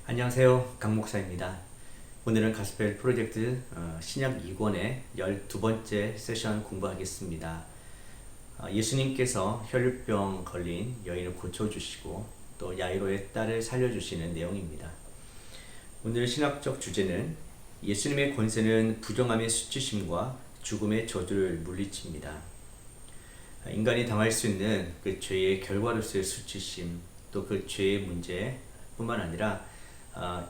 안녕하세요. 강 목사입니다. 오늘은 가스펠 프로젝트 신약 2권의 12번째 세션 공부하겠습니다. 예수님께서 혈류병 걸린 여인을 고쳐주시고 또 야이로의 딸을 살려주시는 내용입니다. 오늘 신학적 주제는 예수님의 권세는 부정함의 수치심과 죽음의 저주를 물리칩니다. 인간이 당할 수 있는 그 죄의 결과로서의 수치심, 또 그 죄의 문제뿐만 아니라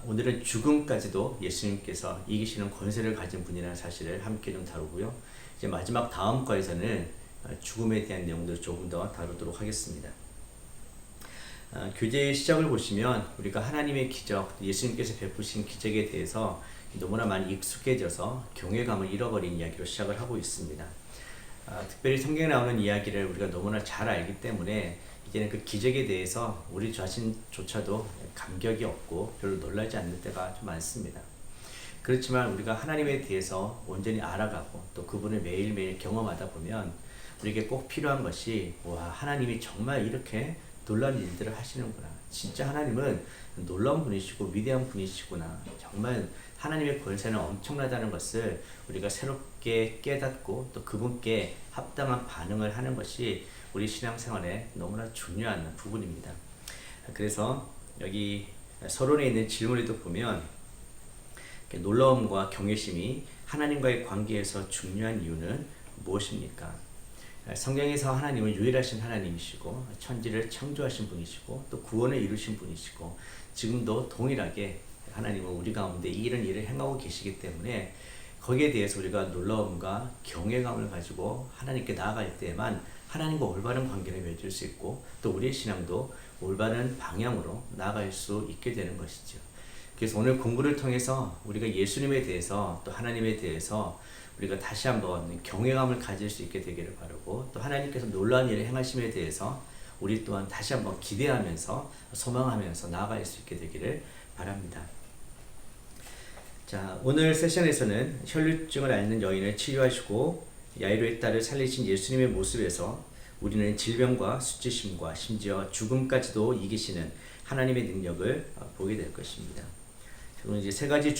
오늘은 죽음까지도 예수님께서 이기시는 권세를 가진 분이라는 사실을 함께 좀 다루고요. 이제 마지막 다음 과에서는 죽음에 대한 내용들을 조금 더 다루도록 하겠습니다. 교제의 시작을 보시면 우리가 하나님의 기적, 예수님께서 베푸신 기적에 대해서 너무나 많이 익숙해져서 경외감을 잃어버린 이야기로 시작을 하고 있습니다. 특별히 성경에 나오는 이야기를 우리가 너무나 잘 알기 때문에 이제는 그 기적에 대해서 우리 자신조차도 감격이 없고 별로 놀라지 않는 때가 좀 많습니다. 그렇지만 우리가 하나님에 대해서 온전히 알아가고 또 그분을 매일매일 경험하다 보면 우리에게 꼭 필요한 것이 하나님이 정말 이렇게 놀라운 일들을 하시는구나. 진짜 하나님은 놀라운 분이시고 위대한 분이시구나. 정말 하나님의 권세는 엄청나다는 것을 우리가 새롭게 깨닫고 또 그분께 합당한 반응을 하는 것이 우리 신앙생활에 너무나 중요한 부분입니다. 그래서 여기 서론에 있는 질문에도 보면 놀라움과 경외심이 하나님과의 관계에서 중요한 이유는 무엇입니까? 성경에서 하나님은 유일하신 하나님이시고 천지를 창조하신 분이시고 또 구원을 이루신 분이시고 지금도 동일하게 하나님은 우리 가운데 이런 일을 행하고 계시기 때문에 거기에 대해서 우리가 놀라움과 경외감을 가지고 하나님께 나아갈 때에만 하나님과 올바른 관계를 맺을 수 있고 또 우리의 신앙도 올바른 방향으로 나아갈 수 있게 되는 것이죠. 그래서 오늘 공부를 통해서 우리가 예수님에 대해서 또 하나님에 대해서 우리가 다시 한번 경외감을 가질 수 있게 되기를 바라고 또 하나님께서 놀라운 일을 행하심에 대해서 우리 또한 다시 한번 기대하면서 소망하면서 나아갈 수 있게 되기를 바랍니다. 자, 오늘 세션에서는 혈류증을 앓는 여인을 치유하시고 야이로의 딸을 살리신 예수님의 모습에서 우리는 질병과 수치심과 심지어 죽음까지도 이기시는 하나님의 능력을 보게 될 것입니다. 오늘 이제 세 가지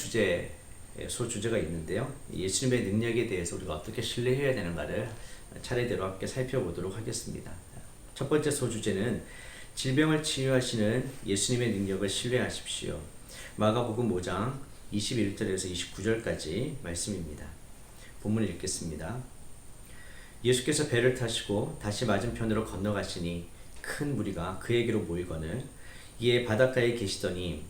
소주제가 있는데요. 예수님의 능력에 대해서 우리가 어떻게 신뢰해야 되는가를 차례대로 함께 살펴보도록 하겠습니다. 첫 번째 소주제는 질병을 치유하시는 예수님의 능력을 신뢰하십시오. 마가복음 5장 21절에서 29절까지 말씀입니다. 본문을 읽겠습니다. 예수께서 배를 타시고 다시 맞은편으로 건너가시니 큰 무리가 그에게로 모이거늘 이에 바닷가에 계시더니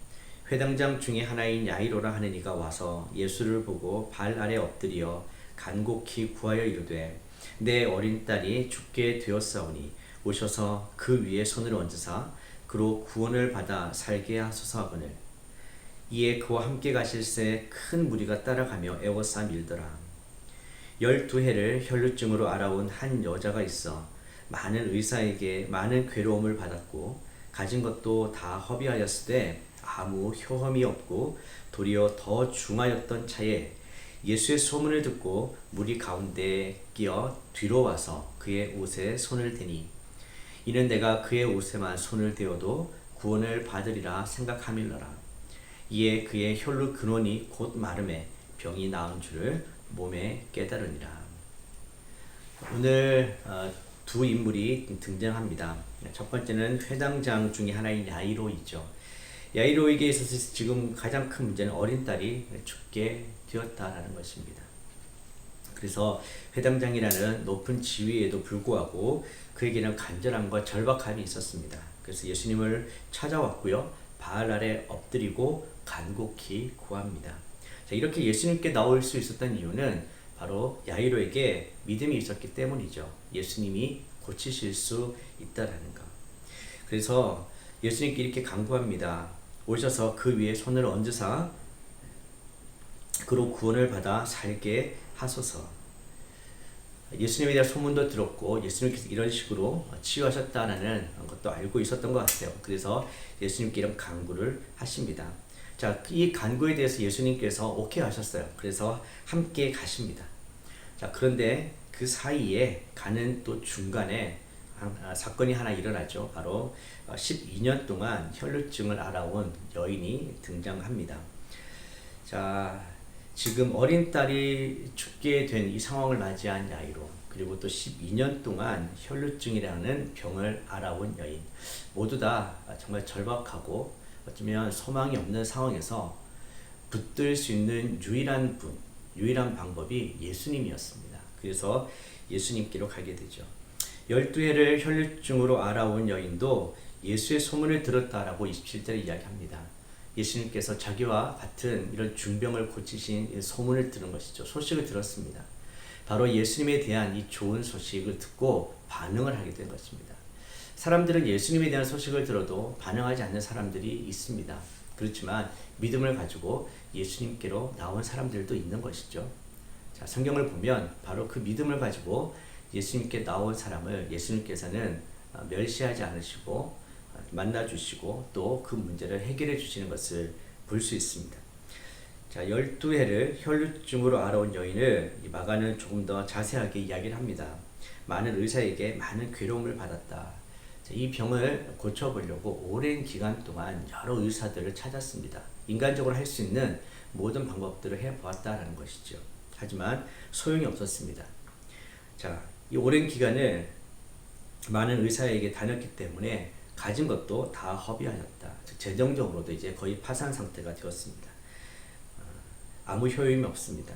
회당장 중에 하나인 야이로라 하는 이가 와서 예수를 보고 발 아래 엎드려 간곡히 구하여 이르되 내 어린 딸이 죽게 되었사오니 오셔서 그 위에 손을 얹으사 그로 구원을 받아 살게 하소서 하거늘 이에 그와 함께 가실새 큰 무리가 따라가며 애워싸 밀더라. 12해를 혈류증으로 앓아온 한 여자가 있어 많은 의사에게 많은 괴로움을 받았고 가진 것도 다 허비하였으되 아무 효험이 없고 도리어 더 중하였던 차에 예수의 소문을 듣고 무리 가운데 끼어 뒤로 와서 그의 옷에 손을 대니 이는 내가 그의 옷에만 손을 대어도 구원을 받으리라 생각함일러라. 이에 그의 혈루 근원이 곧 마름에 병이 나은 줄을 몸에 깨달으니라. 오늘 두 인물이 등장합니다. 첫 번째는 회당장 중에 하나인 야이로이죠. 야이로에게 있어서 지금 가장 큰 문제는 어린 딸이 죽게 되었다라는 것입니다. 그래서 회당장이라는 높은 지위에도 불구하고 그에게는 간절함과 절박함이 있었습니다. 그래서 예수님을 찾아왔고요. 발 아래 엎드리고 간곡히 구합니다. 자, 이렇게 예수님께 나올 수 있었던 이유는 바로 야이로에게 믿음이 있었기 때문이죠. 예수님이 고치실 수 있다라는 것. 그래서 예수님께 이렇게 간구합니다. 오셔서 그 위에 손을 얹으사 그로 구원을 받아 살게 하소서. 예수님에 대한 소문도 들었고 예수님께서 이런 식으로 치유하셨다는 것도 알고 있었던 것 같아요. 그래서 예수님께 이런 간구를 하십니다. 자, 이 간구에 대해서 예수님께서 오케이 하셨어요. 그래서 함께 가십니다. 자, 그런데 그 사이에 가는 또 중간에 사건이 하나 일어나죠. 바로 12년 동안 혈루증을 앓아온 여인이 등장합니다. 자, 지금 어린 딸이 죽게 된 이 상황을 맞이한 야이로, 그리고 또 12년 동안 혈루증이라는 병을 앓아온 여인, 모두 다 정말 절박하고 어쩌면 소망이 없는 상황에서 붙들 수 있는 유일한 방법이 예수님이었습니다. 그래서 예수님께로 가게 되죠. 12해를 혈루증으로 앓아온 여인도 예수의 소문을 들었다라고 27절에 이야기합니다. 예수님께서 자기와 같은 이런 중병을 고치신 소문을 들은 것이죠. 소식을 들었습니다. 바로 예수님에 대한 이 좋은 소식을 듣고 반응을 하게 된 것입니다. 사람들은 예수님에 대한 소식을 들어도 반응하지 않는 사람들이 있습니다. 그렇지만 믿음을 가지고 예수님께로 나온 사람들도 있는 것이죠. 자, 성경을 보면 바로 그 믿음을 가지고 예수님께 나온 사람을 예수님께서는 멸시하지 않으시고 만나주시고 또 그 문제를 해결해 주시는 것을 볼 수 있습니다. 자, 12해를 혈루증으로 앓아온 여인을 마가는 조금 더 자세하게 이야기를 합니다. 많은 의사에게 많은 괴로움을 받았다. 자, 이 병을 고쳐보려고 오랜 기간 동안 여러 의사들을 찾았습니다. 인간적으로 할 수 있는 모든 방법들을 해보았다라는 것이죠. 하지만 소용이 없었습니다. 자, 이 오랜 기간을 많은 의사에게 다녔기 때문에 가진 것도 다 허비하였다. 즉 재정적으로도 이제 거의 파산 상태가 되었습니다. 아무 효용이 없습니다.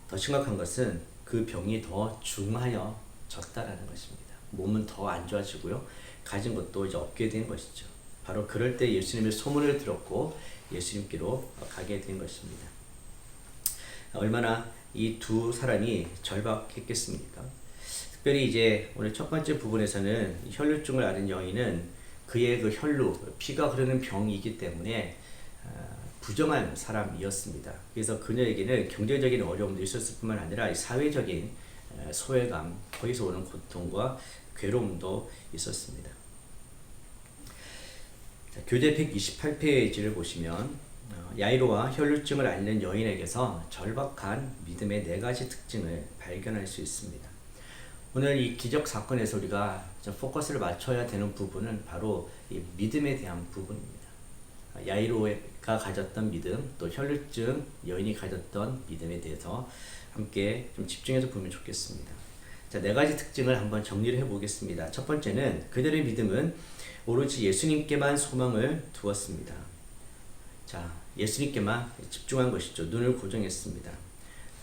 더 심각한 것은 그 병이 더 중하여졌다라는 것입니다. 몸은 더 안 좋아지고요. 가진 것도 이제 없게 된 것이죠. 바로 그럴 때 예수님의 소문을 들었고 예수님께로 가게 된 것입니다. 얼마나 이 두 사람이 절박했겠습니까? 특별히 이제 오늘 첫 번째 부분에서는 혈루증을 앓은 여인은 그의 그 혈루, 피가 흐르는 병이기 때문에 부정한 사람이었습니다. 그래서 그녀에게는 경제적인 어려움도 있었을 뿐만 아니라 사회적인 소외감, 거기서 오는 고통과 괴로움도 있었습니다. 자, 교재 128페이지를 보시면 야이로와 혈루증을 앓는 여인에게서 절박한 믿음의 4가지 특징을 발견할 수 있습니다. 오늘 이 기적 사건에서 우리가 포커스를 맞춰야 되는 부분은 바로 이 믿음에 대한 부분입니다. 야이로가 가졌던 믿음, 또 혈루증 여인이 가졌던 믿음에 대해서 함께 좀 집중해서 보면 좋겠습니다. 자, 4가지 특징을 한번 정리를 해보겠습니다. 첫 번째는 그들의 믿음은 오로지 예수님께만 소망을 두었습니다. 자, 예수님께만 집중한 것이죠. 눈을 고정했습니다.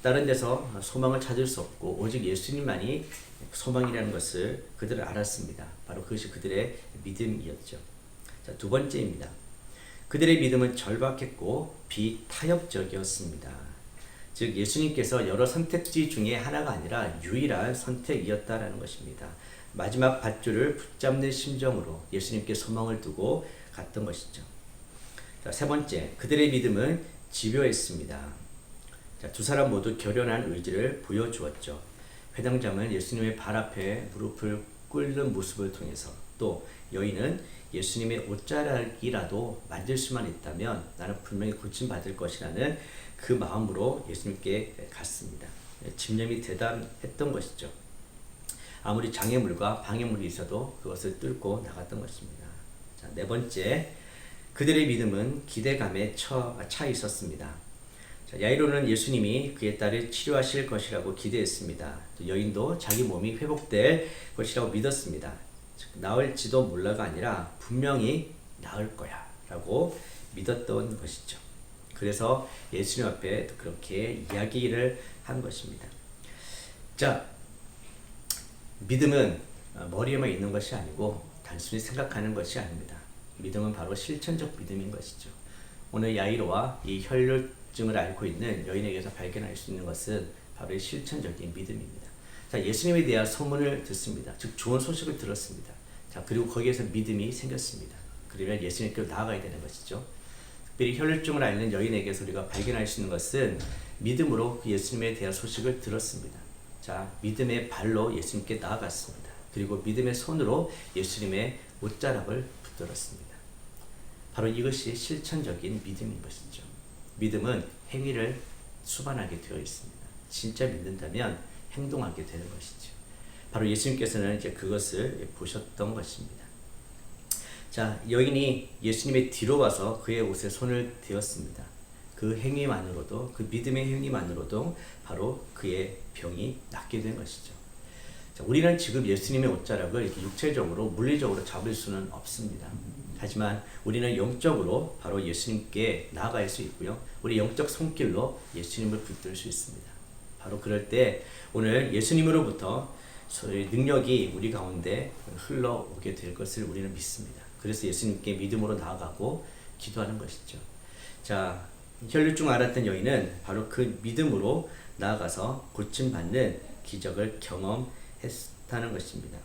다른 데서 소망을 찾을 수 없고 오직 예수님만이 소망이라는 것을 그들은 알았습니다. 바로 그것이 그들의 믿음이었죠. 자, 두 번째입니다. 그들의 믿음은 절박했고 비타협적이었습니다. 즉 예수님께서 여러 선택지 중에 하나가 아니라 유일한 선택이었다라는 것입니다. 마지막 밧줄을 붙잡는 심정으로 예수님께 소망을 두고 갔던 것이죠. 자, 세 번째, 그들의 믿음은 집요했습니다. 자, 두 사람 모두 결연한 의지를 보여주었죠. 회당장은 예수님의 발 앞에 무릎을 꿇는 모습을 통해서, 또 여인은 예수님의 옷자락이라도 만질 수만 있다면 나는 분명히 고침받을 것이라는 그 마음으로 예수님께 갔습니다. 집념이 대담했던 것이죠. 아무리 장애물과 방해물이 있어도 그것을 뚫고 나갔던 것입니다. 자, 네 번째, 그들의 믿음은 기대감에 차 있었습니다. 자, 야이로는 예수님이 그의 딸을 치료하실 것이라고 기대했습니다. 여인도 자기 몸이 회복될 것이라고 믿었습니다. 나을지도 몰라가 아니라 분명히 나을 거야 라고 믿었던 것이죠. 그래서 예수님 앞에 그렇게 이야기를 한 것입니다. 자, 믿음은 머리에만 있는 것이 아니고 단순히 생각하는 것이 아닙니다. 믿음은 바로 실천적 믿음인 것이죠. 오늘 야이로와 이 혈루증을 앓고 있는 여인에게서 발견할 수 있는 것은 바로 이 실천적인 믿음입니다. 자, 예수님에 대한 소문을 듣습니다. 즉 좋은 소식을 들었습니다. 자, 그리고 거기에서 믿음이 생겼습니다. 그러면 예수님께로 나아가야 되는 것이죠. 특별히 혈루증을 앓는 여인에게서 우리가 발견할 수 있는 것은 믿음으로 그 예수님에 대한 소식을 들었습니다. 자, 믿음의 발로 예수님께 나아갔습니다. 그리고 믿음의 손으로 예수님의 옷자락을 붙들었습니다. 바로 이것이 실천적인 믿음인 것이죠. 믿음은 행위를 수반하게 되어 있습니다. 진짜 믿는다면 행동하게 되는 것이죠. 바로 예수님께서는 이제 그것을 보셨던 것입니다. 자, 여인이 예수님의 뒤로 와서 그의 옷에 손을 대었습니다. 그 행위만으로도, 그 믿음의 행위만으로도 바로 그의 병이 낫게 된 것이죠. 자, 우리는 지금 예수님의 옷자락을 이렇게 육체적으로, 물리적으로 잡을 수는 없습니다. 하지만 우리는 영적으로 바로 예수님께 나아갈 수 있고요. 우리 영적 손길로 예수님을 붙들 수 있습니다. 바로 그럴 때 오늘 예수님으로부터 능력이 우리 가운데 흘러오게 될 것을 우리는 믿습니다. 그래서 예수님께 믿음으로 나아가고 기도하는 것이죠. 자, 혈류증 앓았던 여인은 바로 그 믿음으로 나아가서 고침받는 기적을 경험했다는 것입니다.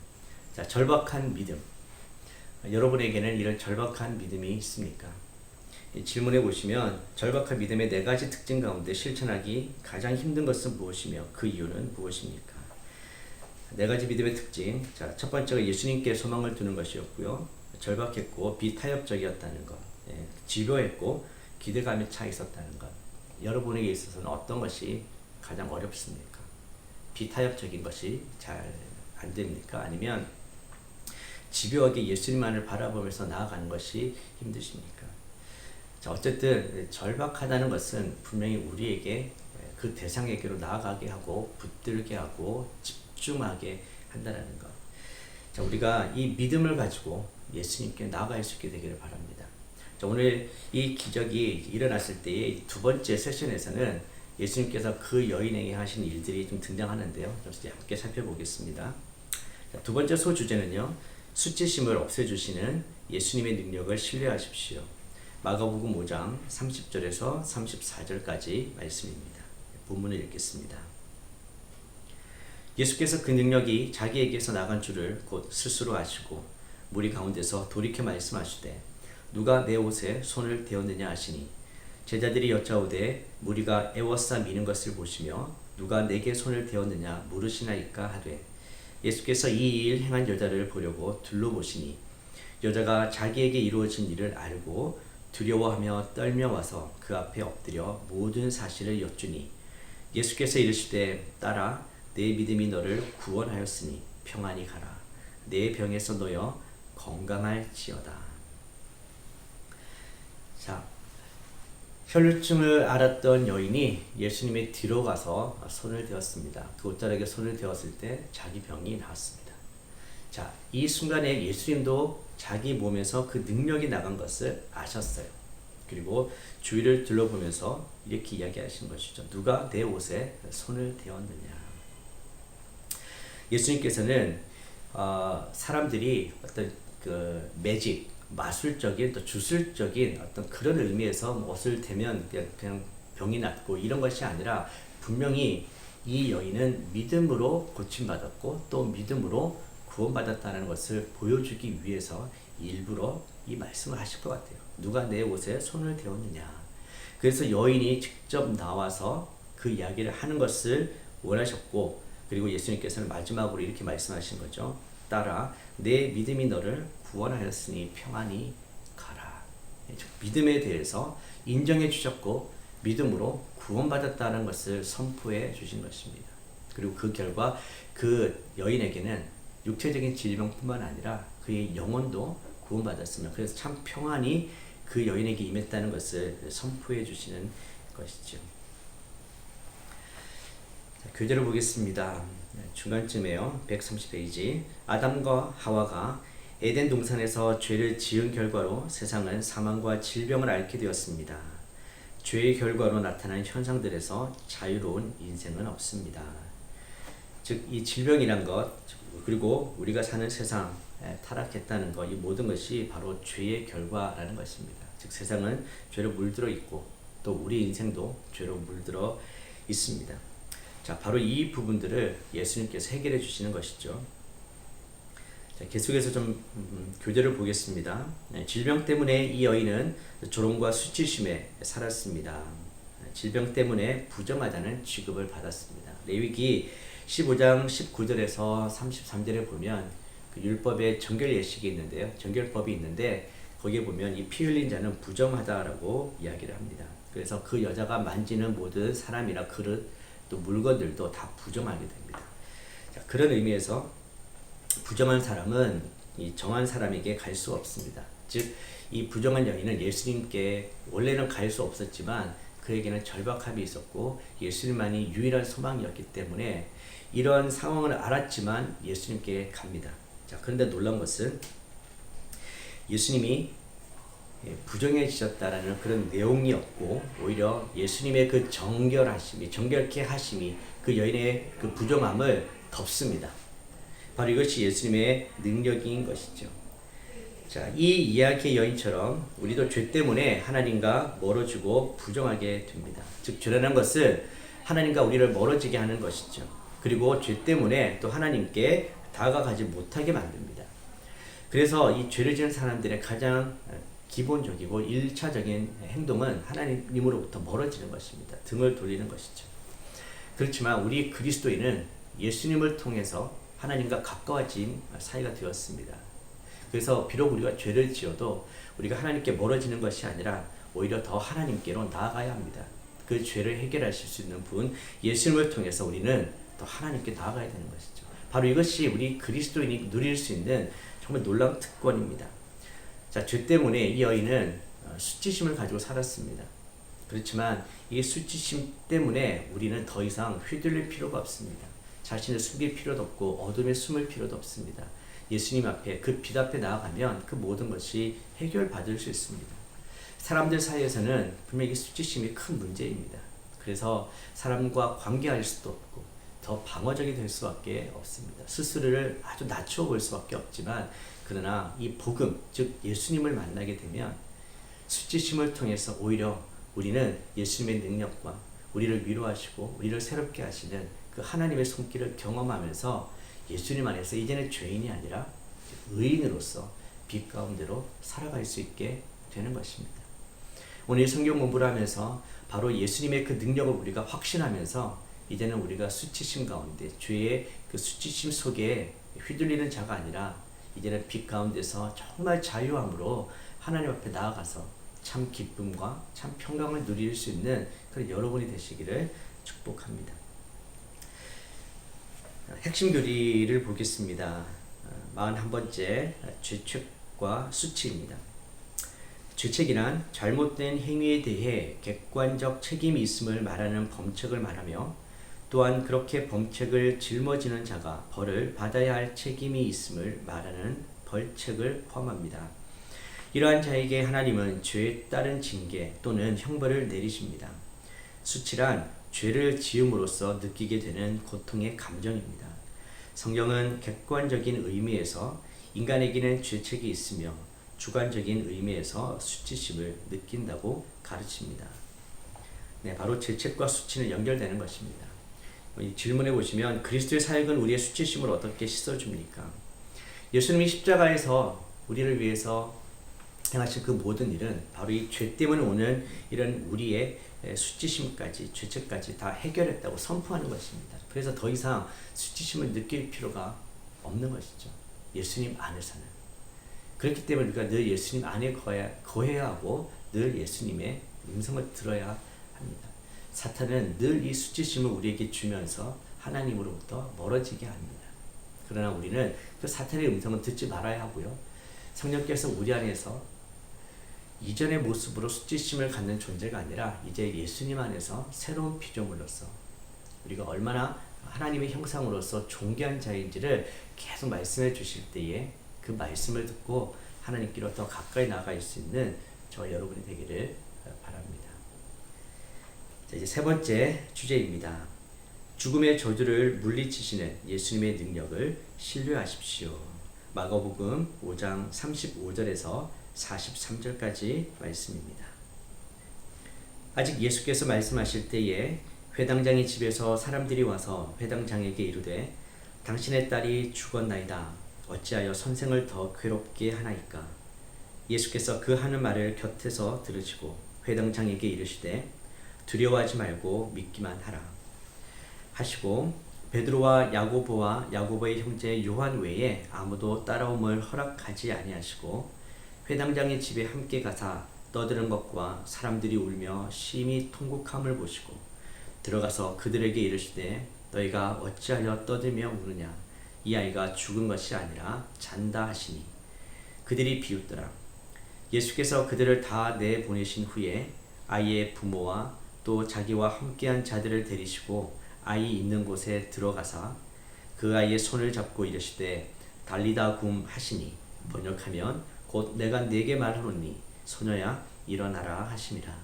자, 절박한 믿음. 여러분에게는 이런 절박한 믿음이 있습니까? 질문해 보시면 절박한 믿음의 4가지 특징 가운데 실천하기 가장 힘든 것은 무엇이며 그 이유는 무엇입니까? 4가지 믿음의 특징. 자, 첫 번째가 예수님께 소망을 두는 것이었고요. 절박했고 비타협적이었다는 것. 지루했고 기대감에 차 있었다는 것. 여러분에게 있어서는 어떤 것이 가장 어렵습니까? 비타협적인 것이 잘 안 됩니까? 아니면 집요하게 예수님만을 바라보면서 나아가는 것이 힘드십니까? 자, 어쨌든 절박하다는 것은 분명히 우리에게 그 대상에게로 나아가게 하고 붙들게 하고 집중하게 한다는 것. 자, 우리가 이 믿음을 가지고 예수님께 나아갈 수 있게 되기를 바랍니다. 자, 오늘 이 기적이 일어났을 때의 2번째 세션에서는 예수님께서 그 여인에게 하신 일들이 좀 등장하는데요. 좀 함께 살펴보겠습니다. 자, 2번째 소주제는요. 수치심을 없애주시는 예수님의 능력을 신뢰하십시오. 마가복음 5장 30절에서 34절까지 말씀입니다. 본문을 읽겠습니다. 예수께서 그 능력이 자기에게서 나간 줄을 곧 스스로 아시고 무리 가운데서 돌이켜 말씀하시되 누가 내 옷에 손을 대었느냐 하시니 제자들이 여짜오되 무리가 애워싸 미는 것을 보시며 누가 내게 손을 대었느냐 물으시나이까 하되 예수께서 이 일 행한 여자를 보려고 둘러보시니 여자가 자기에게 이루어진 일을 알고 두려워하며 떨며 와서 그 앞에 엎드려 모든 사실을 여쭈니 예수께서 이르시되 딸아 내 믿음이 너를 구원하였으니 평안히 가라 내 병에서 놓여 건강할지어다. 자, 혈류증을 앓았던 여인이 예수님의 뒤로 가서 손을 대었습니다. 그 옷자락에 손을 대었을 때 자기 병이 나았습니다. 자, 이 순간에 예수님도 자기 몸에서 그 능력이 나간 것을 아셨어요. 그리고 주위를 둘러보면서 이렇게 이야기하신 것이죠. 누가 내 옷에 손을 대었느냐. 예수님께서는 사람들이 어떤 그 매직, 마술적인 또 주술적인 어떤 그런 의미에서 옷을 대면 그냥 병이 낫고 이런 것이 아니라 분명히 이 여인은 믿음으로 고침받았고 또 믿음으로 구원받았다는 것을 보여주기 위해서 일부러 이 말씀을 하실 것 같아요. 누가 내 옷에 손을 대었느냐. 그래서 여인이 직접 나와서 그 이야기를 하는 것을 원하셨고 그리고 예수님께서는 마지막으로 이렇게 말씀하신 거죠. 딸아 내 믿음이 너를 구원하였으니 평안히 가라. 믿음에 대해서 인정해 주셨고 믿음으로 구원받았다는 것을 선포해 주신 것입니다. 그리고 그 결과 그 여인에게는 육체적인 질병뿐만 아니라 그의 영혼도 구원받았습니다. 그래서 참 평안이 그 여인에게 임했다는 것을 선포해 주시는 것이죠. 자, 교재를 보겠습니다. 중간쯤에요. 130페이지. 아담과 하와가 에덴 동산에서 죄를 지은 결과로 세상은 사망과 질병을 앓게 되었습니다. 죄의 결과로 나타난 현상들에서 자유로운 인생은 없습니다. 즉, 이 질병이란 것, 그리고 우리가 사는 세상, 타락했다는 것, 이 모든 것이 바로 죄의 결과라는 것입니다. 즉, 세상은 죄로 물들어 있고 또 우리 인생도 죄로 물들어 있습니다. 자, 바로 이 부분들을 예수님께서 해결해 주시는 것이죠. 자, 계속해서 좀 교재를 보겠습니다. 질병 때문에 이 여인은 조롱과 수치심에 살았습니다. 질병 때문에 부정하다는 취급을 받았습니다. 레위기 15장 19절에서 33절에 보면 그 율법의 정결 예식이 있는데요. 정결법이 있는데 거기에 보면 이 피 흘린 자는 부정하다라고 이야기를 합니다. 그래서 그 여자가 만지는 모든 사람이나 그릇 또 물건들도 다 부정하게 됩니다. 자, 그런 의미에서 부정한 사람은 이 정한 사람에게 갈 수 없습니다. 즉, 이 부정한 여인은 예수님께 원래는 갈 수 없었지만 그에게는 절박함이 있었고 예수님만이 유일한 소망이었기 때문에 이런 상황을 알았지만 예수님께 갑니다. 자, 그런데 놀라운 것은 예수님이 부정해지셨다라는 그런 내용이 없고 오히려 예수님의 그 정결케 하심이 그 여인의 그 부정함을 덮습니다. 바로 이것이 예수님의 능력인 것이죠. 자, 이 이야기의 여인처럼 우리도 죄 때문에 하나님과 멀어지고 부정하게 됩니다. 즉, 죄라는 것은 하나님과 우리를 멀어지게 하는 것이죠. 그리고 죄 때문에 또 하나님께 다가가지 못하게 만듭니다. 그래서 이 죄를 지은 사람들의 가장 기본적이고 1차적인 행동은 하나님으로부터 멀어지는 것입니다. 등을 돌리는 것이죠. 그렇지만 우리 그리스도인은 예수님을 통해서 하나님과 가까워진 사이가 되었습니다. 그래서 비록 우리가 죄를 지어도 우리가 하나님께 멀어지는 것이 아니라 오히려 더 하나님께로 나아가야 합니다. 그 죄를 해결하실 수 있는 분 예수님을 통해서 우리는 더 하나님께 나아가야 되는 것이죠. 바로 이것이 우리 그리스도인이 누릴 수 있는 정말 놀라운 특권입니다. 자, 죄 때문에 이 여인은 수치심을 가지고 살았습니다. 그렇지만 이 수치심 때문에 우리는 더 이상 휘둘릴 필요가 없습니다. 자신을 숨길 필요도 없고 어둠에 숨을 필요도 없습니다. 예수님 앞에 그 빛 앞에 나아가면 그 모든 것이 해결받을 수 있습니다. 사람들 사이에서는 분명히 수치심이 큰 문제입니다. 그래서 사람과 관계할 수도 없고 더 방어적이 될 수밖에 없습니다. 스스로를 아주 낮추어 볼 수밖에 없지만 그러나 이 복음, 즉 예수님을 만나게 되면 수치심을 통해서 오히려 우리는 예수님의 능력과 우리를 위로하시고 우리를 새롭게 하시는 그 하나님의 손길을 경험하면서 예수님 안에서 이제는 죄인이 아니라 의인으로서 빛 가운데로 살아갈 수 있게 되는 것입니다. 오늘 성경 공부를 하면서 바로 예수님의 그 능력을 우리가 확신하면서 이제는 우리가 수치심 가운데 죄의 그 수치심 속에 휘둘리는 자가 아니라 이제는 빛 가운데서 정말 자유함으로 하나님 앞에 나아가서 참 기쁨과 참 평강을 누릴 수 있는 그런 여러분이 되시기를 축복합니다. 핵심 교리를 보겠습니다. 41번째 죄책과 수치입니다. 죄책이란 잘못된 행위에 대해 객관적 책임이 있음을 말하는 범책을 말하며 또한 그렇게 범책을 짊어지는 자가 벌을 받아야 할 책임이 있음을 말하는 벌책을 포함합니다. 이러한 자에게 하나님은 죄에 따른 징계 또는 형벌을 내리십니다. 수치란 죄를 지음으로써 느끼게 되는 고통의 감정입니다. 성경은 객관적인 의미에서 인간에게는 죄책이 있으며 주관적인 의미에서 수치심을 느낀다고 가르칩니다. 네, 바로 죄책과 수치는 연결되는 것입니다. 이 질문해 보시면 그리스도의 사역은 우리의 수치심을 어떻게 씻어줍니까? 예수님이 십자가에서 우리를 위해서 행하신 그 모든 일은 바로 이 죄 때문에 오는 이런 우리의 수치심까지 죄책까지 다 해결했다고 선포하는 것입니다. 그래서 더 이상 수치심을 느낄 필요가 없는 것이죠. 예수님 안에서는. 그렇기 때문에 우리가 늘 예수님 안에 거해야 하고 늘 예수님의 음성을 들어야 합니다. 사탄은 늘 이 수치심을 우리에게 주면서 하나님으로부터 멀어지게 합니다. 그러나 우리는 그 사탄의 음성은 듣지 말아야 하고요. 성령께서 우리 안에서 이전의 모습으로 수치심을 갖는 존재가 아니라 이제 예수님 안에서 새로운 피조물로서 우리가 얼마나 하나님의 형상으로서 존귀한 자인지를 계속 말씀해 주실 때에 그 말씀을 듣고 하나님께로 더 가까이 나아갈 수 있는 저 여러분이 되기를 바랍니다. 자, 이제 세 번째 주제입니다. 죽음의 저주를 물리치시는 예수님의 능력을 신뢰하십시오. 마가복음 5장 35절에서 43절까지 말씀입니다. 아직 예수께서 말씀하실 때에 회당장의 집에서 사람들이 와서 회당장에게 이르되 당신의 딸이 죽었나이다. 어찌하여 선생을 더 괴롭게 하나이까? 예수께서 그 하는 말을 곁에서 들으시고 회당장에게 이르시되 두려워하지 말고 믿기만 하라 하시고 베드로와 야고보와 야고보의 형제 요한 외에 아무도 따라옴을 허락하지 아니하시고 회당장의 집에 함께 가사 떠드는 것과 사람들이 울며 심히 통곡함을 보시고 들어가서 그들에게 이르시되 너희가 어찌하여 떠들며 우느냐? 이 아이가 죽은 것이 아니라 잔다 하시니 그들이 비웃더라. 예수께서 그들을 다 내보내신 후에 아이의 부모와 또 자기와 함께한 자들을 데리시고 아이 있는 곳에 들어가사 그 아이의 손을 잡고 이르시되 달리다 굼 하시니 번역하면 곧 내가 네게 말하노니 소녀야 일어나라 하심이라.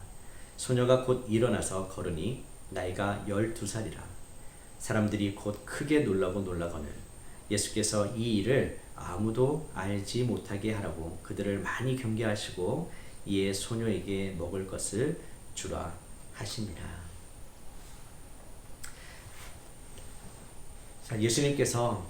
소녀가 곧 일어나서 걸으니 나이가 12살이라. 사람들이 곧 크게 놀라고 놀라거늘 예수께서 이 일을 아무도 알지 못하게 하라고 그들을 많이 경계하시고 이에 소녀에게 먹을 것을 주라 하십니다. 자, 예수님께서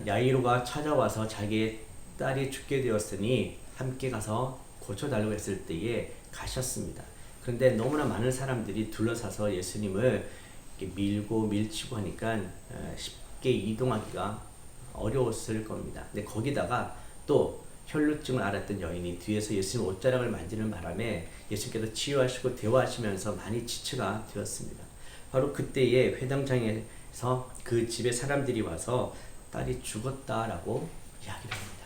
야이로가 찾아와서 자기의 딸이 죽게 되었으니 함께 가서 고쳐달라고 했을 때에 가셨습니다. 그런데 너무나 많은 사람들이 둘러싸서 예수님을 이렇게 밀고 밀치고 하니까 쉽게 이동하기가 어려웠을 겁니다. 근데 거기다가 또 혈루증을 앓았던 여인이 뒤에서 예수님 옷자락을 만지는 바람에 예수님께서 치유하시고 대화하시면서 많이 지체가 되었습니다. 바로 그때에 회당장에서 그 집에 사람들이 와서 딸이 죽었다라고 이야기를 합니다.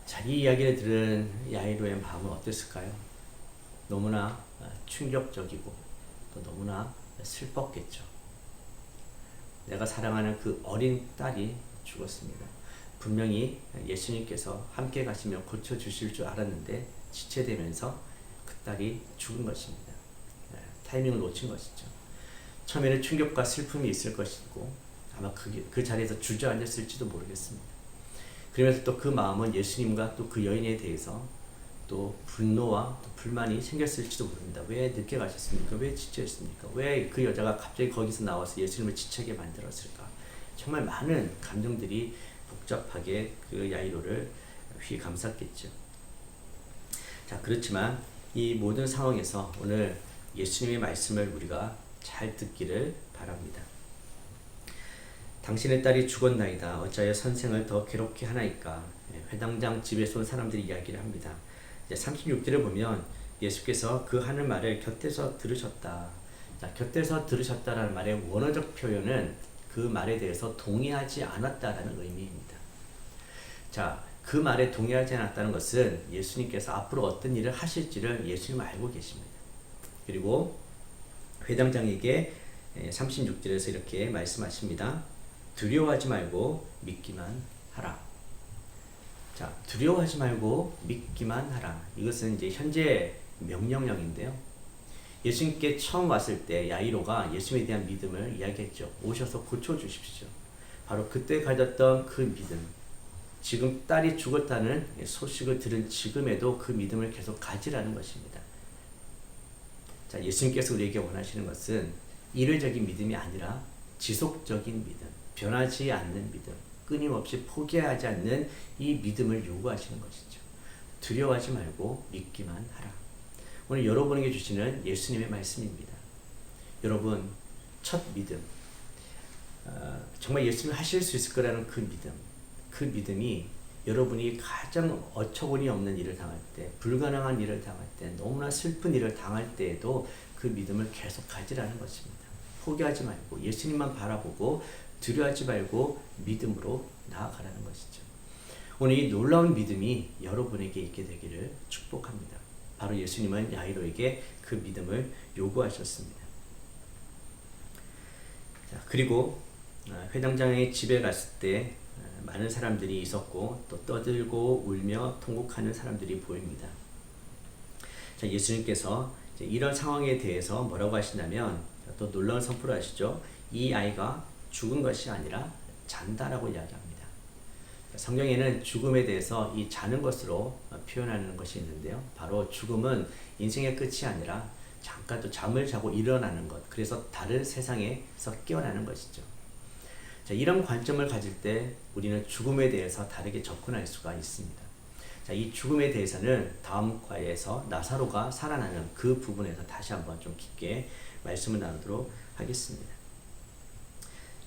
자, 이 이야기를 들은 야이로의 마음은 어땠을까요? 너무나 충격적이고 또 너무나 슬펐겠죠. 내가 사랑하는 그 어린 딸이 죽었습니다. 분명히 예수님께서 함께 가시며 고쳐주실 줄 알았는데 지체되면서 그 딸이 죽은 것입니다. 타이밍을 놓친 것이죠. 처음에는 충격과 슬픔이 있을 것이고 아마 그 자리에서 주저앉았을지도 모르겠습니다. 그러면서 또 그 마음은 예수님과 또 그 여인에 대해서 또 분노와 또 불만이 생겼을지도 모릅니다. 왜 늦게 가셨습니까? 왜 지체했습니까? 왜 그 여자가 갑자기 거기서 나와서 예수님을 지체하게 만들었을까? 정말 많은 감정들이 복잡하게 그 야이로를 휘감쌌겠죠. 자, 그렇지만 이 모든 상황에서 오늘 예수님의 말씀을 우리가 잘 듣기를 바랍니다. 당신의 딸이 죽었나이다. 어찌하여 선생을 더 괴롭게 하나이까? 회당장 집에서 온 사람들이 이야기를 합니다. 36절을 보면 예수께서 그 하는 말을 곁에서 들으셨다. 자, 곁에서 들으셨다라는 말의 원어적 표현은 그 말에 대해서 동의하지 않았다라는 의미입니다. 자, 그 말에 동의하지 않았다는 것은 예수님께서 앞으로 어떤 일을 하실지를 예수님은 알고 계십니다. 그리고 회당장에게 36절에서 이렇게 말씀하십니다. 두려워하지 말고 믿기만 하라. 자, 두려워하지 말고 믿기만 하라. 이것은 이제 현재 명령형인데요. 예수님께 처음 왔을 때 야이로가 예수님에 대한 믿음을 이야기했죠. 오셔서 고쳐주십시오. 바로 그때 가졌던 그 믿음, 지금 딸이 죽었다는 소식을 들은 지금에도 그 믿음을 계속 가지라는 것입니다. 자, 예수님께서 우리에게 원하시는 것은 일회적인 믿음이 아니라 지속적인 믿음, 변하지 않는 믿음, 끊임없이 포기하지 않는 이 믿음을 요구하시는 것이죠. 두려워하지 말고 믿기만 하라. 오늘 여러분에게 주시는 예수님의 말씀입니다. 여러분, 첫 믿음, 정말 예수님이 하실 수 있을 거라는 그 믿음이 여러분이 가장 어처구니 없는 일을 당할 때, 불가능한 일을 당할 때, 너무나 슬픈 일을 당할 때에도 그 믿음을 계속 가지라는 것입니다. 포기하지 말고 예수님만 바라보고 두려워하지 말고 믿음으로 나아가라는 것이죠. 오늘 이 놀라운 믿음이 여러분에게 있게 되기를 축복합니다. 바로 예수님은 야이로에게 그 믿음을 요구하셨습니다. 자, 그리고 회당장의 집에 갔을 때 많은 사람들이 있었고 또 떠들고 울며 통곡하는 사람들이 보입니다. 자, 예수님께서 이런 상황에 대해서 뭐라고 하시냐면 또 놀라운 선포를 하시죠. 이 아이가 죽은 것이 아니라 잔다라고 이야기합니다. 성경에는 죽음에 대해서 이 자는 것으로 표현하는 것이 있는데요. 바로 죽음은 인생의 끝이 아니라 잠깐 또 잠을 자고 일어나는 것, 그래서 다른 세상에서 깨어나는 것이죠. 자, 이런 관점을 가질 때 우리는 죽음에 대해서 다르게 접근할 수가 있습니다. 자, 이 죽음에 대해서는 다음 과에서 나사로가 살아나는 그 부분에서 다시 한번 좀 깊게 말씀을 나누도록 하겠습니다.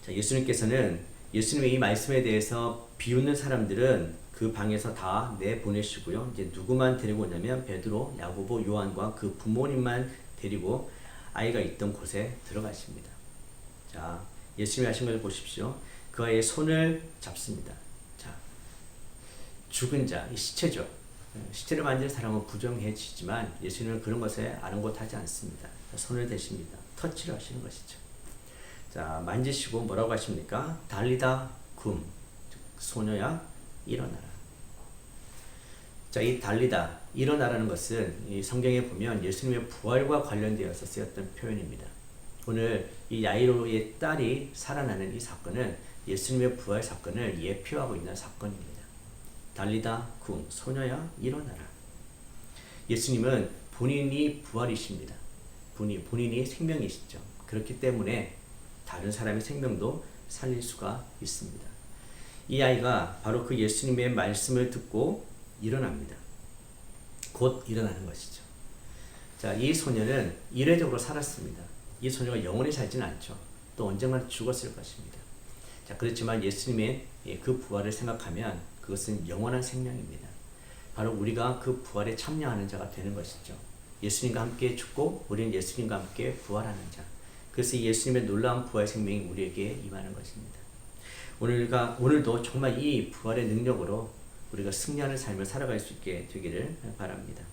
자, 예수님께서는 예수님의 이 말씀에 대해서 비웃는 사람들은 그 방에서 다 내보내시고요. 이제 누구만 데리고 오냐면 베드로, 야고보, 요한과 그 부모님만 데리고 아이가 있던 곳에 들어가십니다. 자, 예수님이 하신 걸 보십시오. 그의 손을 잡습니다. 자, 죽은 자, 이 시체죠. 시체를 만진 사람은 부정해지지만 예수님은 그런 것에 아랑곳하지 않습니다. 손을 대십니다. 터치를 하시는 것이죠. 자, 만지시고 뭐라고 하십니까? 달리다 굼, 소녀야 일어나라. 자, 이 달리다 일어나라는 것은 이 성경에 보면 예수님의 부활과 관련되어서 쓰였던 표현입니다. 오늘 이 야이로의 딸이 살아나는 이 사건은 예수님의 부활 사건을 예표하고 있는 사건입니다. 달리다 굼, 소녀야 일어나라. 예수님은 본인이 부활이십니다. 본인이 생명이시죠. 그렇기 때문에 다른 사람의 생명도 살릴 수가 있습니다. 이 아이가 바로 그 예수님의 말씀을 듣고 일어납니다. 곧 일어나는 것이죠. 자, 이 소녀는 이례적으로 살았습니다. 이 소녀가 영원히 살지는 않죠. 또 언젠가 죽었을 것입니다. 자, 그렇지만 예수님의 그 부활을 생각하면 그것은 영원한 생명입니다. 바로 우리가 그 부활에 참여하는 자가 되는 것이죠. 예수님과 함께 죽고 우리는 예수님과 함께 부활하는 자. 그래서 예수님의 놀라운 부활 생명이 우리에게 임하는 것입니다. 오늘도 정말 이 부활의 능력으로 우리가 승리하는 삶을 살아갈 수 있게 되기를 바랍니다.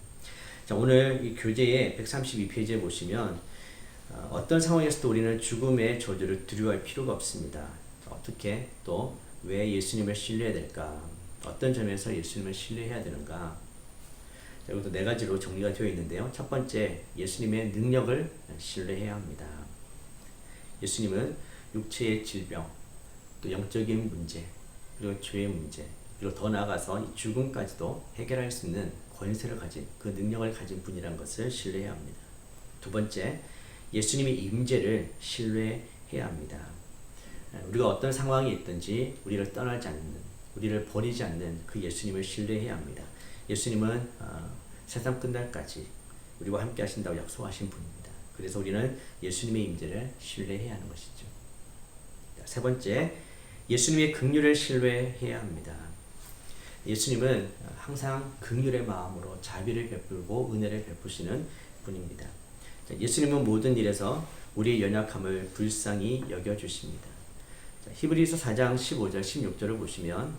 자, 오늘 이 교재의 132페이지에 보시면 어떤 상황에서도 우리는 죽음의 저주를 두려워할 필요가 없습니다. 어떻게 또 왜 예수님을 신뢰해야 될까? 어떤 점에서 예수님을 신뢰해야 되는가? 자, 이것도 네 가지로 정리가 되어 있는데요. 첫 번째, 예수님의 능력을 신뢰해야 합니다. 예수님은 육체의 질병, 또 영적인 문제, 그리고 죄의 문제, 그리고 더 나아가서 이 죽음까지도 해결할 수 있는 권세를 가진 그 능력을 가진 분이라는 것을 신뢰해야 합니다. 두 번째, 예수님의 임재를 신뢰해야 합니다. 우리가 어떤 상황이 있든지 우리를 떠나지 않는, 우리를 버리지 않는 그 예수님을 신뢰해야 합니다. 예수님은 세상 끝날까지 우리와 함께 하신다고 약속하신 분입니다. 그래서 우리는 예수님의 임재를 신뢰해야 하는 것이죠. 세 번째, 예수님의 긍휼을 신뢰해야 합니다. 예수님은 항상 긍휼의 마음으로 자비를 베풀고 은혜를 베푸시는 분입니다. 예수님은 모든 일에서 우리의 연약함을 불쌍히 여겨주십니다. 히브리서 4장 15절 16절을 보시면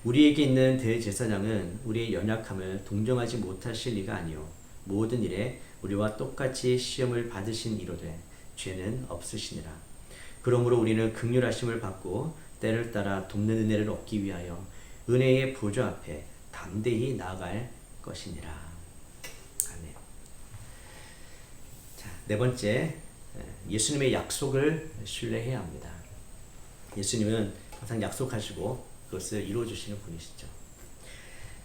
우리에게 있는 대제사장은 우리의 연약함을 동정하지 못하실 리가 아니요 모든 일에 우리와 똑같이 시험을 받으신 이로되 죄는 없으시니라. 그러므로 우리는 긍휼하심을 받고 때를 따라 돕는 은혜를 얻기 위하여 은혜의 보좌 앞에 담대히 나아갈 것이니라. 아멘. 자, 네 번째, 예수님의 약속을 신뢰해야 합니다. 예수님은 항상 약속하시고 그것을 이루어주시는 분이시죠.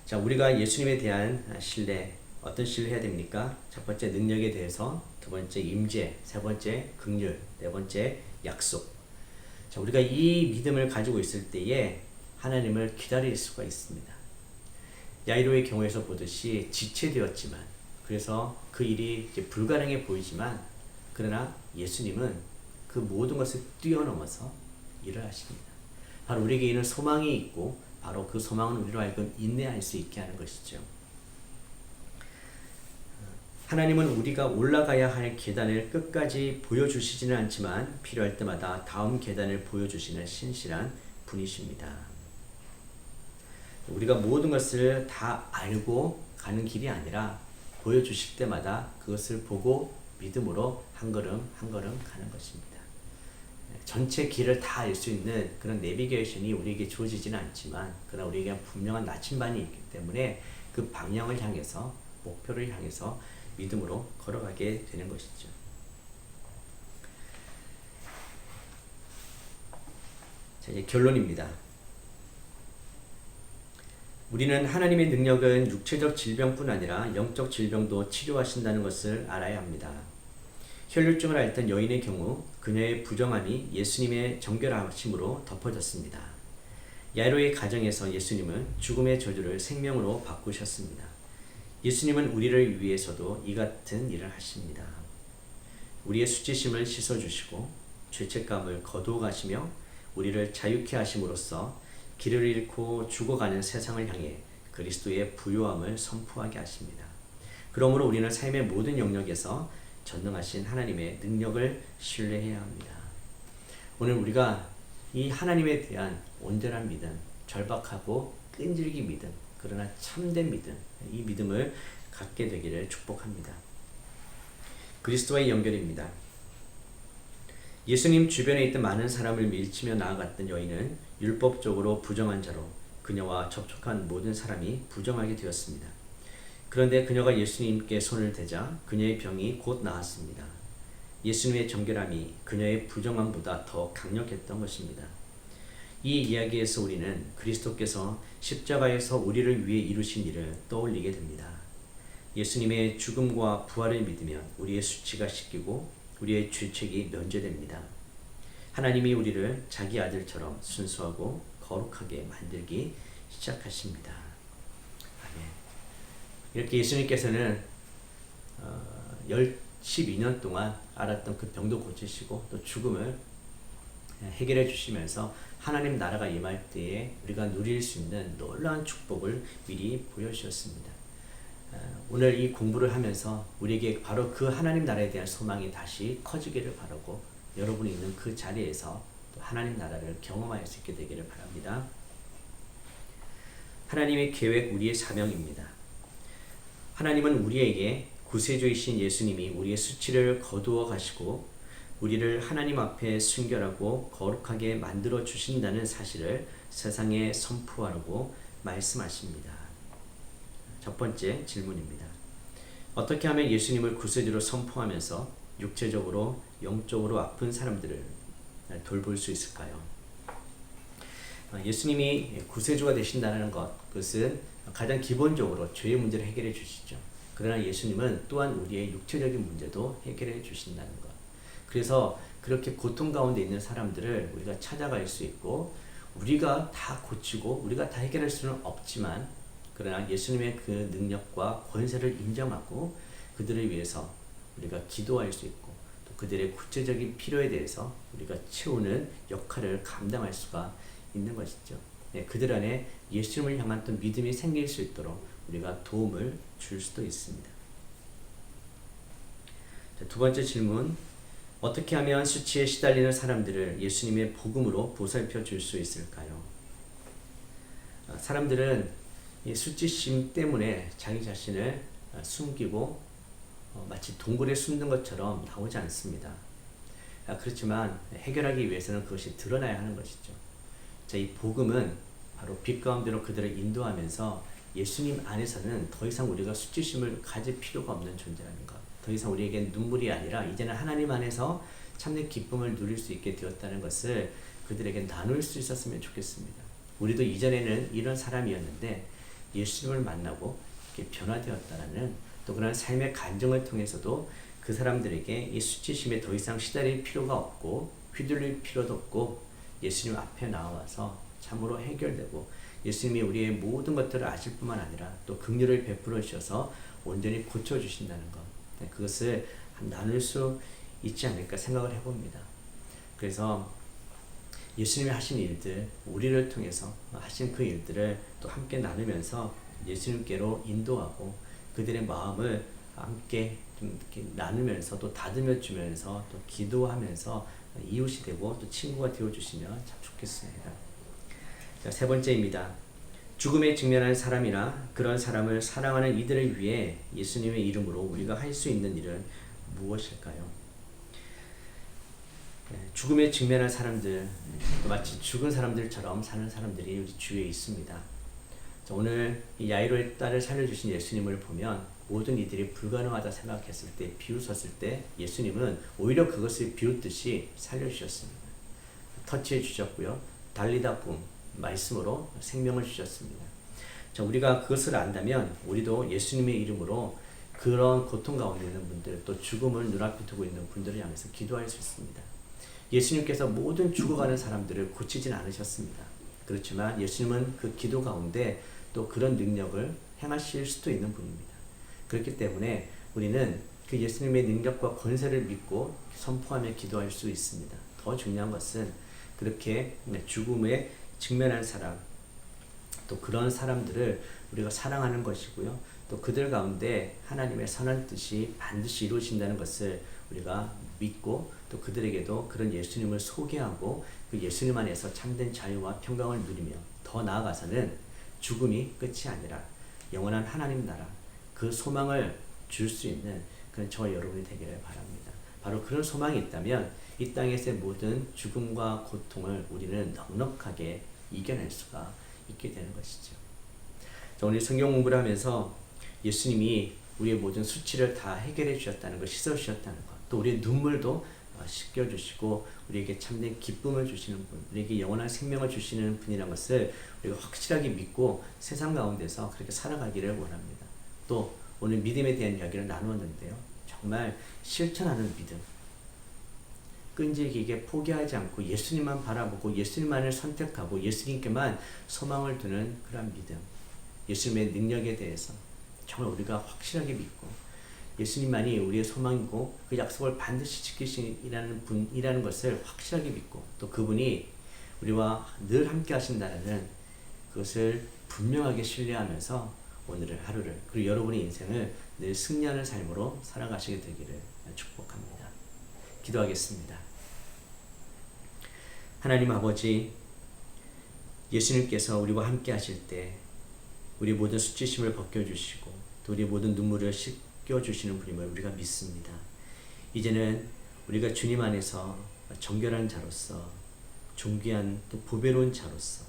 자, 우리가 예수님에 대한 신뢰, 어떤 신뢰해야 됩니까? 첫 번째, 능력에 대해서, 두 번째, 임재, 세 번째, 긍휼, 네 번째, 약속. 자, 우리가 이 믿음을 가지고 있을 때에 하나님을 기다릴 수가 있습니다. 야이로의 경우에서 보듯이 지체되었지만, 그래서 그 일이 이제 불가능해 보이지만, 그러나 예수님은 그 모든 것을 뛰어넘어서 일을 하십니다. 바로 우리에게 있는 소망이 있고, 바로 그 소망은 우리로 하여금 인내할 수 있게 하는 것이죠. 하나님은 우리가 올라가야 할 계단을 끝까지 보여주시지는 않지만 필요할 때마다 다음 계단을 보여주시는 신실한 분이십니다. 우리가 모든 것을 다 알고 가는 길이 아니라 보여주실 때마다 그것을 보고 믿음으로 한 걸음 한 걸음 가는 것입니다. 전체 길을 다 알 수 있는 그런 내비게이션이 우리에게 주어지지는 않지만 그러나 우리에게 분명한 나침반이 있기 때문에 그 방향을 향해서 목표를 향해서 믿음으로 걸어가게 되는 것이죠. 자, 이제 결론입니다. 우리는 하나님의 능력은 육체적 질병뿐 아니라 영적 질병도 치료하신다는 것을 알아야 합니다. 혈류증을 앓던 여인의 경우 그녀의 부정함이 예수님의 정결하심으로 덮어졌습니다. 야이로의 가정에서 예수님은 죽음의 저주를 생명으로 바꾸셨습니다. 예수님은 우리를 위해서도 이 같은 일을 하십니다. 우리의 수치심을 씻어주시고 죄책감을 거두어 가시며 우리를 자유케 하심으로써 길을 잃고 죽어가는 세상을 향해 그리스도의 부요함을 선포하게 하십니다. 그러므로 우리는 삶의 모든 영역에서 전능하신 하나님의 능력을 신뢰해야 합니다. 오늘 우리가 이 하나님에 대한 온전한 믿음, 절박하고 끈질긴 믿음, 그러나 참된 믿음, 이 믿음을 갖게 되기를 축복합니다. 그리스도와의 연결입니다. 예수님 주변에 있던 많은 사람을 밀치며 나아갔던 여인은 율법적으로 부정한 자로 그녀와 접촉한 모든 사람이 부정하게 되었습니다. 그런데 그녀가 예수님께 손을 대자 그녀의 병이 곧 나았습니다. 예수님의 정결함이 그녀의 부정함보다 더 강력했던 것입니다. 이 이야기에서 우리는 그리스도께서 십자가에서 우리를 위해 이루신 일을 떠올리게 됩니다. 예수님의 죽음과 부활을 믿으면 우리의 수치가 씻기고 우리의 죄책이 면제됩니다. 하나님이 우리를 자기 아들처럼 순수하고 거룩하게 만들기 시작하십니다. 아멘. 이렇게 예수님께서는 12년 동안 앓았던 그 병도 고치시고 또 죽음을 해결해 주시면서 하나님 나라가 임할 때에 우리가 누릴 수 있는 놀라운 축복을 미리 보여주셨습니다. 오늘 이 공부를 하면서 우리에게 바로 그 하나님 나라에 대한 소망이 다시 커지기를 바라고 여러분이 있는 그 자리에서 또 하나님 나라를 경험할 수 있게 되기를 바랍니다. 하나님의 계획, 우리의 사명입니다. 하나님은 우리에게 구세주이신 예수님이 우리의 수치를 거두어 가시고 우리를 하나님 앞에 순결하고 거룩하게 만들어 주신다는 사실을 세상에 선포하라고 말씀하십니다. 첫 번째 질문입니다. 어떻게 하면 예수님을 구세주로 선포하면서 육체적으로, 영적으로 아픈 사람들을 돌볼 수 있을까요? 예수님이 구세주가 되신다는 그것은 가장 기본적으로 죄의 문제를 해결해 주시죠. 그러나 예수님은 또한 우리의 육체적인 문제도 해결해 주신다는 것. 그래서 그렇게 고통 가운데 있는 사람들을 우리가 찾아갈 수 있고 우리가 다 고치고 우리가 다 해결할 수는 없지만 그러나 예수님의 그 능력과 권세를 인정하고 그들을 위해서 우리가 기도할 수 있고 또 그들의 구체적인 필요에 대해서 우리가 채우는 역할을 감당할 수가 있는 것이죠. 네, 그들 안에 예수님을 향한 또 믿음이 생길 수 있도록 우리가 도움을 줄 수도 있습니다. 자, 두 번째 질문. 어떻게 하면 수치에 시달리는 사람들을 예수님의 복음으로 보살펴 줄 수 있을까요? 사람들은 이 수치심 때문에 자기 자신을 숨기고 마치 동굴에 숨는 것처럼 나오지 않습니다. 그렇지만 해결하기 위해서는 그것이 드러나야 하는 것이죠. 자, 이 복음은 바로 빛 가운데로 그들을 인도하면서 예수님 안에서는 더 이상 우리가 수치심을 가질 필요가 없는 존재라는 것. 더 이상 우리에겐 눈물이 아니라 이제는 하나님 안에서 참된 기쁨을 누릴 수 있게 되었다는 것을 그들에게 나눌 수 있었으면 좋겠습니다. 우리도 이전에는 이런 사람이었는데 예수님을 만나고 이렇게 변화되었다라는 또 그런 삶의 간증을 통해서도 그 사람들에게 이 수치심에 더 이상 시달릴 필요가 없고 휘둘릴 필요도 없고 예수님 앞에 나와서 참으로 해결되고 예수님이 우리의 모든 것들을 아실 뿐만 아니라 또 긍휼을 베풀어 주셔서 온전히 고쳐주신다는 것, 그것을 나눌 수 있지 않을까 생각을 해봅니다. 그래서 예수님이 하신 일들, 우리를 통해서 하신 그 일들을 또 함께 나누면서 예수님께로 인도하고 그들의 마음을 함께 좀 이렇게 나누면서 또 다듬어 주면서 또 기도하면서 이웃이 되고 또 친구가 되어 주시면 참 좋겠습니다. 자, 세 번째입니다. 죽음에 직면한 사람이나 그런 사람을 사랑하는 이들을 위해 예수님의 이름으로 우리가 할 수 있는 일은 무엇일까요? 죽음에 직면한 사람들, 마치 죽은 사람들처럼 사는 사람들이 우리 주위에 있습니다. 자, 오늘 이 야이로의 딸을 살려주신 예수님을 보면 모든 이들이 불가능하다 생각했을 때, 비웃었을 때 예수님은 오히려 그것을 비웃듯이 살려주셨습니다. 터치해 주셨고요. 달리다 붐, 말씀으로 생명을 주셨습니다. 자, 우리가 그것을 안다면 우리도 예수님의 이름으로 그런 고통 가운데 있는 분들, 또 죽음을 눈앞에 두고 있는 분들을 향해서 기도할 수 있습니다. 예수님께서 모든 죽어가는 사람들을 고치진 않으셨습니다. 그렇지만 예수님은 그 기도 가운데 또 그런 능력을 행하실 수도 있는 분입니다. 그렇기 때문에 우리는 그 예수님의 능력과 권세를 믿고 선포하며 기도할 수 있습니다. 더 중요한 것은 그렇게 죽음에 직면한 사람, 또 그런 사람들을 우리가 사랑하는 것이고요. 또 그들 가운데 하나님의 선한 뜻이 반드시 이루어진다는 것을 우리가 믿고 또 그들에게도 그런 예수님을 소개하고 그 예수님 안에서 참된 자유와 평강을 누리며 더 나아가서는 죽음이 끝이 아니라 영원한 하나님 나라 그 소망을 줄 수 있는 그런 저와 여러분이 되기를 바랍니다. 바로 그런 소망이 있다면 이 땅에서의 모든 죽음과 고통을 우리는 넉넉하게 이겨낼 수가 있게 되는 것이죠. 오늘 성경 공부를 하면서 예수님이 우리의 모든 수치를 다 해결해 주셨다는 것, 씻어 주셨다는 것, 또 우리의 눈물도 씻겨 주시고 우리에게 참된 기쁨을 주시는 분, 우리에게 영원한 생명을 주시는 분이라는 것을 우리가 확실하게 믿고 세상 가운데서 그렇게 살아가기를 원합니다. 또 오늘 믿음에 대한 이야기를 나누었는데요. 정말 실천하는 믿음, 끈질기게 포기하지 않고 예수님만 바라보고 예수님만을 선택하고 예수님께만 소망을 두는 그런 믿음, 예수님의 능력에 대해서 정말 우리가 확실하게 믿고 예수님만이 우리의 소망이고 그 약속을 반드시 지키시는 분이라는 것을 확실하게 믿고 또 그분이 우리와 늘 함께 하신다는 그것을 분명하게 신뢰하면서 오늘의 하루를 그리고 여러분의 인생을 늘 승리하는 삶으로 살아가시게 되기를 축복합니다. 기도하겠습니다. 하나님 아버지, 예수님께서 우리와 함께 하실 때 우리 모든 수치심을 벗겨주시고 또 우리 모든 눈물을 씻겨주시는 분임을 우리가 믿습니다. 이제는 우리가 주님 안에서 정결한 자로서 존귀한 또 보배로운 자로서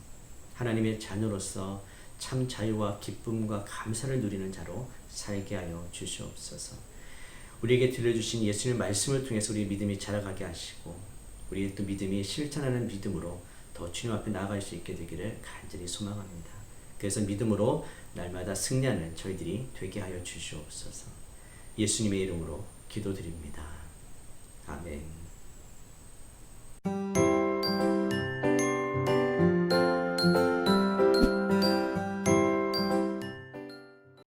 하나님의 자녀로서 참 자유와 기쁨과 감사를 누리는 자로 살게 하여 주시옵소서. 우리에게 들려주신 예수님의 말씀을 통해서 우리 믿음이 자라가게 하시고 우리의 또 믿음이 실천하는 믿음으로 더 주님 앞에 나아갈 수 있게 되기를 간절히 소망합니다. 그래서 믿음으로 날마다 승리하는 저희들이 되게 하여 주시옵소서. 예수님의 이름으로 기도드립니다. 아멘.